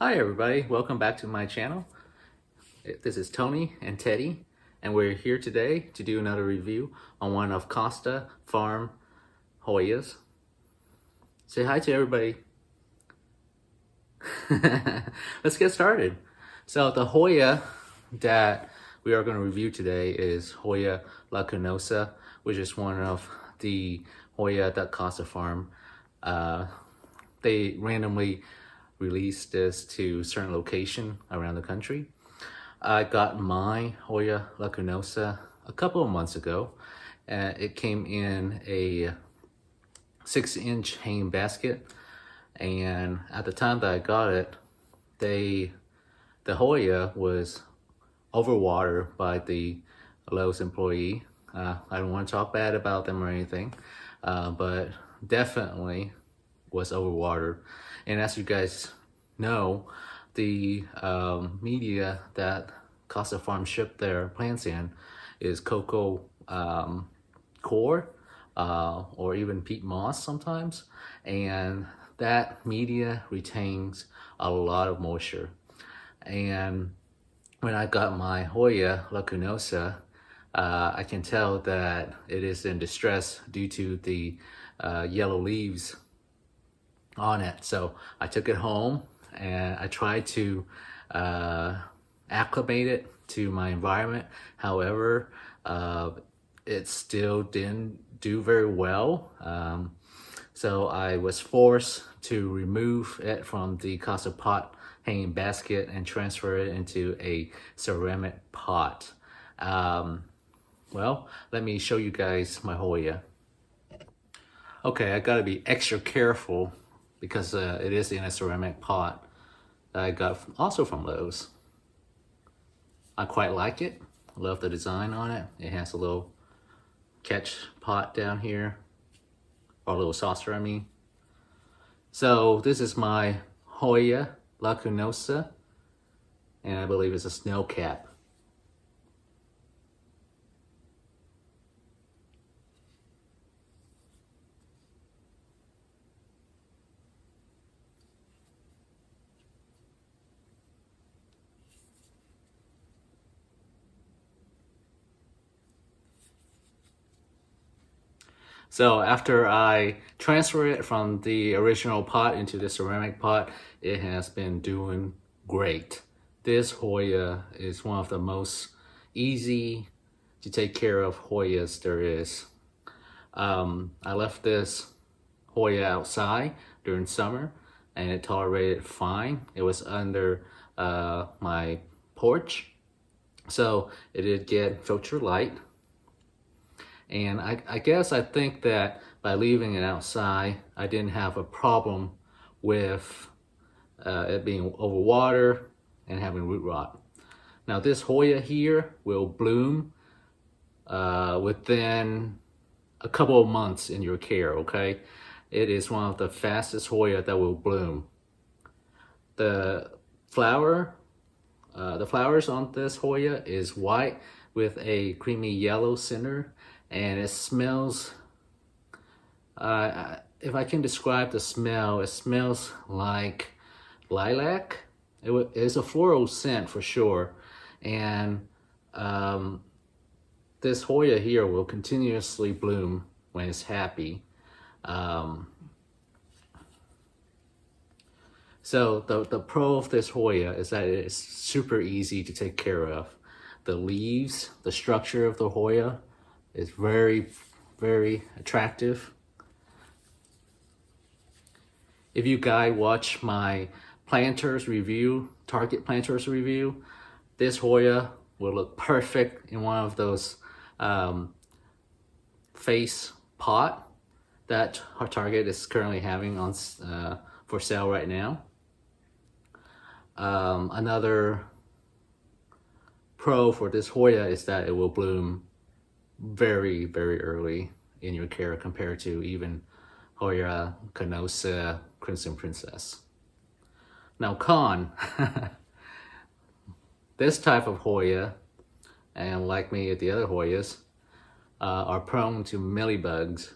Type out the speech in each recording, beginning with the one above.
Hi everybody, welcome back to my channel. This is Tony and Teddy, and we're here today to do another review on one of Costa farm Hoyas. Say hi to everybody. Let's get started. So the Hoya that we are going to review today is Hoya Lacunosa, which is one of the Hoya that Costa farm. They randomly released this to certain location around the country. I got my Hoya Lacunosa a couple of months ago. It came in a 6-inch hanging basket, and at the time that I got it, the Hoya was overwatered by the Lowe's employee. I don't want to talk bad about them or anything, but definitely was overwatered. And as you guys know, the media that Costa Farm shipped their plants in is cocoa coir or even peat moss sometimes, and that media retains a lot of moisture. And when I got my Hoya Lacunosa, I can tell that it is in distress due to the yellow leaves on it. So I took it home and I tried to acclimate it to my environment. However, it still didn't do very well. So I was forced to remove it from the Costa pot hanging basket and transfer it into a ceramic pot. Well, let me show you guys my Hoya. Okay, I gotta be extra careful because it is in a ceramic pot that I got also from Lowe's. I quite like it. I love the design on it. It has a little catch pot down here, or a little saucer, I mean. So this is my Hoya Lacunosa, and I believe it's a snow cap. So after I transfer it from the original pot into the ceramic pot, it has been doing great. This Hoya is one of the most easy to take care of Hoyas there is. I left this Hoya outside during summer and it tolerated fine. It was under my porch, so it did get filter light. And I guess I think that by leaving it outside, I didn't have a problem with it being overwater and having root rot. Now this Hoya here will bloom within a couple of months in your care, okay? It is one of the fastest Hoya that will bloom. The flowers on this Hoya is white with a creamy yellow center, and it smells, if I can describe the smell, it smells like lilac. It's a floral scent for sure. And this Hoya here will continuously bloom when it's happy. So the pro of this Hoya is that it's super easy to take care of. The leaves, the structure of the Hoya is very, very attractive. If you guys watch my planters review, Target planters review, this Hoya will look perfect in one of those face pot that our Target is currently having on for sale right now. Another pro for this Hoya is that it will bloom very, very early in your care compared to even Hoya Lacunosa Crimson Princess. Now con, this type of Hoya, and like me at the other Hoyas, are prone to mealybugs.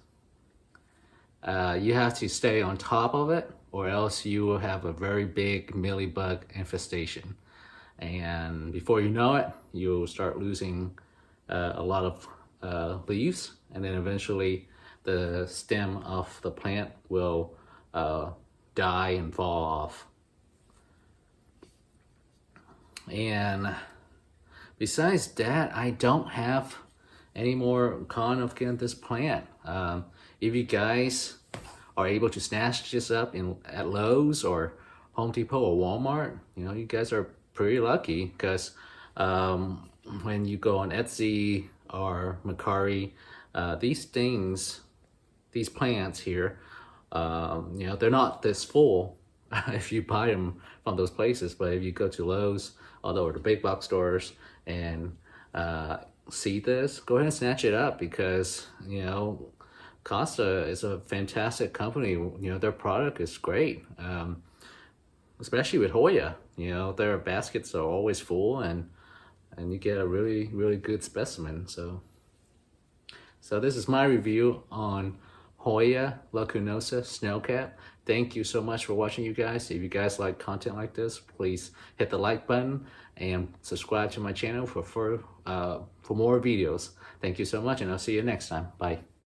You have to stay on top of it, or else you will have a very big mealybug infestation. And before you know it, you'll start losing a lot of leaves, and then eventually the stem of the plant will die and fall off. And besides that, I don't have any more con of getting this plant. If you guys are able to snatch this up at Lowe's or Home Depot or Walmart, you know, you guys are pretty lucky, because when you go on Etsy or Mercari, these plants here, you know, they're not this full if you buy them from those places. But if you go to Lowe's or the big box stores and see this, go ahead and snatch it up, because, you know, Costa is a fantastic company. You know, their product is great, especially with Hoya. You know, their baskets are always full, and you get a really, really good specimen. So this is my review on Hoya Lacunosa snowcap. Thank you so much for watching, you guys. If you guys like content like this, please hit the like button and subscribe to my channel for more videos. Thank you so much, and I'll see you next time. Bye.